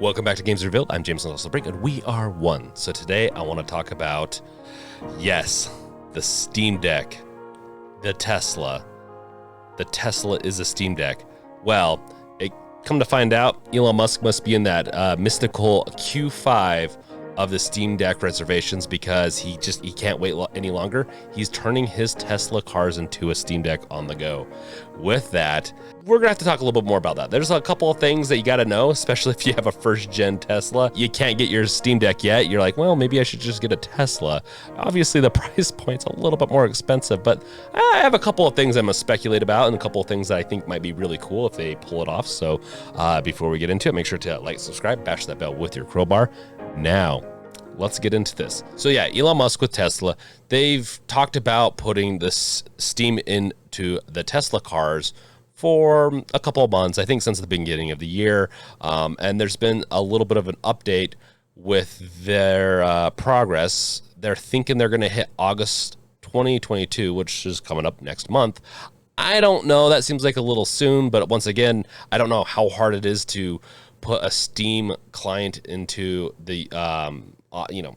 Welcome back to Games Revealed. I'm James Brink, and we are one. So today I want to talk about, yes, the Steam Deck, the Tesla. The Tesla is a Steam Deck. Well, come to find out, Elon Musk must be in that mystical Q5 of the Steam Deck reservations because he can't wait any longer. He's turning his Tesla cars into a Steam Deck on the go. With that, we're gonna have to talk a little bit more about that. There's a couple of things that you gotta know, especially if you have a first gen Tesla. You can't get your Steam Deck yet. You're like, well, maybe I should just get a Tesla. Obviously the price point's a little bit more expensive, but I have a couple of things I'm gonna speculate about and a couple of things that I think might be really cool if they pull it off. So before we get into it, make sure to like, subscribe, bash that bell with your crowbar. Now, let's get into this. So yeah, Elon Musk with Tesla, they've talked about putting this Steam into the Tesla cars for a couple of months, I think since the beginning of the year. And there's been a little bit of an update with their progress. They're thinking they're gonna hit August 2022, which is coming up next month. I don't know, that seems like a little soon, but once again, I don't know how hard it is to put a Steam client into the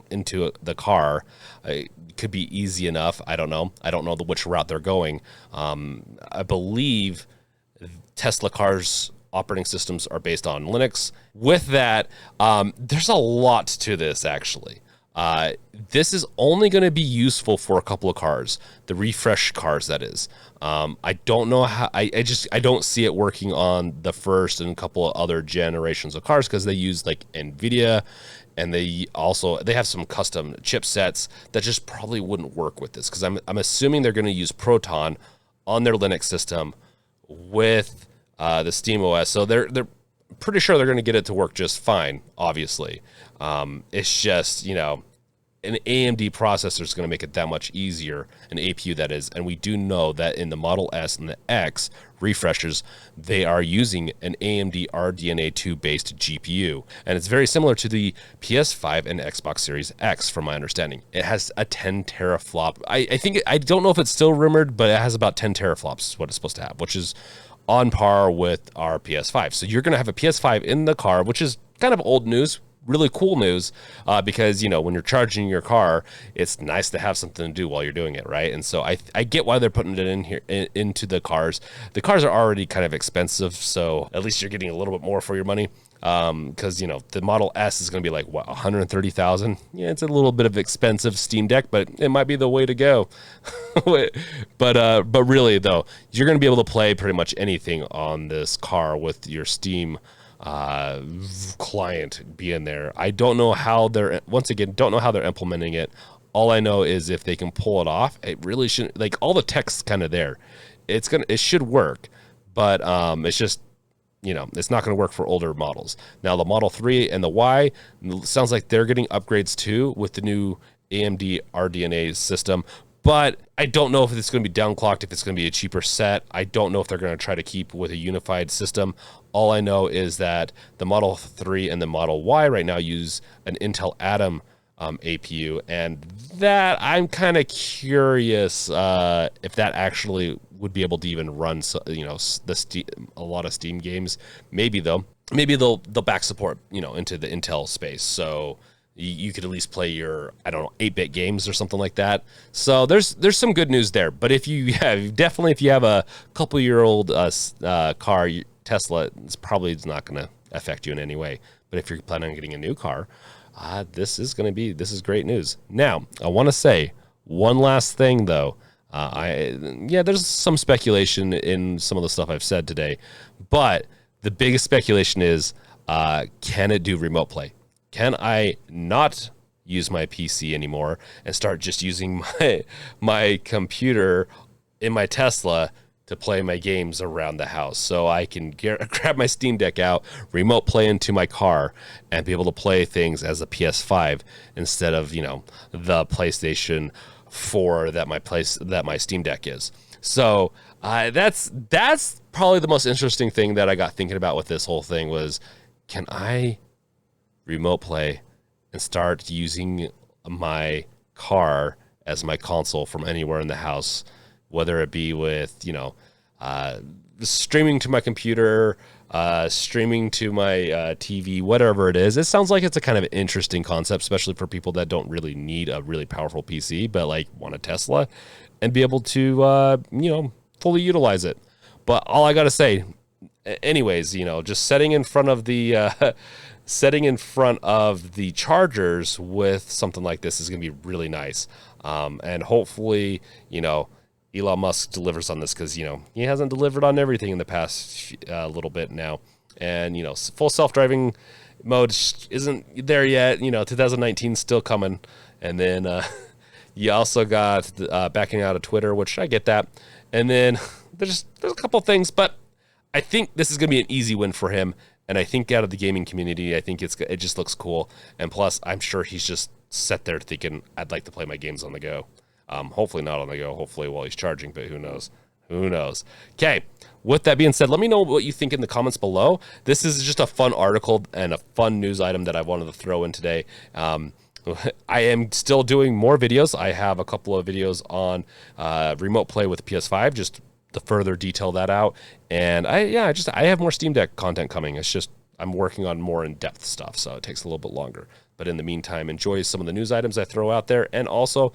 into the car. It could be easy enough. I don't know which route they're going. I believe Tesla cars operating systems are based on Linux. With that, there's a lot to this actually. This is only going to be useful for a couple of cars, the refresh cars, that is. I don't know how, I don't see it working on the first and a couple of other generations of cars because they use like NVIDIA, and they have some custom chipsets that just probably wouldn't work with this, because I'm assuming they're going to use Proton on their Linux system with the Steam OS. So they're pretty sure they're going to get it to work just fine, obviously. It's just, an AMD processor is going to make it that much easier, an APU that is, and we do know that in the Model S and the X refreshers, they are using an AMD RDNA 2 based GPU, and it's very similar to the PS5 and Xbox Series X from my understanding. It has a 10 teraflop. I don't know if it's still rumored, but it has about 10 teraflops is what it's supposed to have, which is on par with our PS5. So you're going to have a PS5 in the car, which is kind of old news, really cool news, because when you're charging your car, it's nice to have something to do while you're doing it, right? And so I get why they're putting it in here into the cars. The cars are already kind of expensive, so at least you're getting a little bit more for your money. Because the Model S is going to be like what, 130,000. Yeah, it's a little bit of expensive Steam Deck, but it might be the way to go. But really though, you're going to be able to play pretty much anything on this car with your Steam client being there. I don't know how they're implementing it. All I know is if they can pull it off, it really shouldn't, like, all the tech's kind of there. It should work, but it's just, it's not going to work for older models. Now the Model 3 and the Y sounds like they're getting upgrades too with the new AMD RDNA system, but I don't know if it's going to be downclocked, if it's going to be a cheaper set. I don't know if they're going to try to keep with a unified system. All I know is that the Model 3 and the Model Y right now use an Intel Atom APU, and that I'm kind of curious if that actually would be able to even run, a lot of Steam games. Maybe they'll back support, into the Intel space. So you could at least play your, 8-bit games or something like that. So there's some good news there. But if you have a couple-year-old car, Tesla, it's probably not going to affect you in any way. But if you're planning on getting a new car, this is great news. Now, I want to say one last thing though. There's some speculation in some of the stuff I've said today, but the biggest speculation is, can it do remote play? Can I not use my PC anymore and start just using my computer in my Tesla to play my games around the house? So I can grab my Steam Deck out, remote play into my car, and be able to play things as a PS5 instead of, the PlayStation 4 that my Steam Deck is. So that's probably the most interesting thing that I got thinking about with this whole thing was, can I remote play and start using my car as my console from anywhere in the house, whether it be with, streaming to my computer, streaming to my TV, whatever it is. It sounds like it's a kind of interesting concept, especially for people that don't really need a really powerful PC, but like want a Tesla and be able to, fully utilize it. But all I got to say, anyways, just setting in front of the chargers with something like this is going to be really nice. And hopefully, Elon Musk delivers on this, because, he hasn't delivered on everything in the past little bit now. And, full self-driving mode isn't there yet. 2019 still coming. And then you also got backing out of Twitter, which I get that. And then there's a couple things, but I think this is going to be an easy win for him. And I think out of the gaming community, I think it just looks cool. And plus, I'm sure he's just sat there thinking, I'd like to play my games on the go. Hopefully not on the go, hopefully while he's charging, but who knows? Who knows? Okay, with that being said, let me know what you think in the comments below. This is just a fun article and a fun news item that I wanted to throw in today. I am still doing more videos. I have a couple of videos on remote play with PS5, just to further detail that out. And I have more Steam Deck content coming. It's just I'm working on more in-depth stuff, so it takes a little bit longer. But in the meantime, enjoy some of the news items I throw out there, and also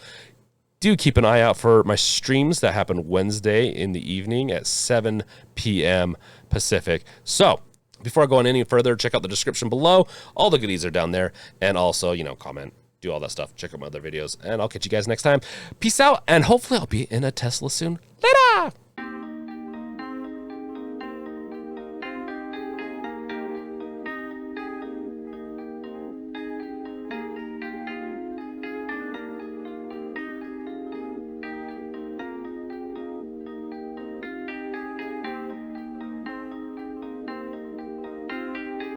do keep an eye out for my streams that happen Wednesday in the evening at 7 p.m. Pacific. So before I go on any further, check out the description below. All the goodies are down there. And also, comment, do all that stuff. Check out my other videos. And I'll catch you guys next time. Peace out. And hopefully I'll be in a Tesla soon. Later.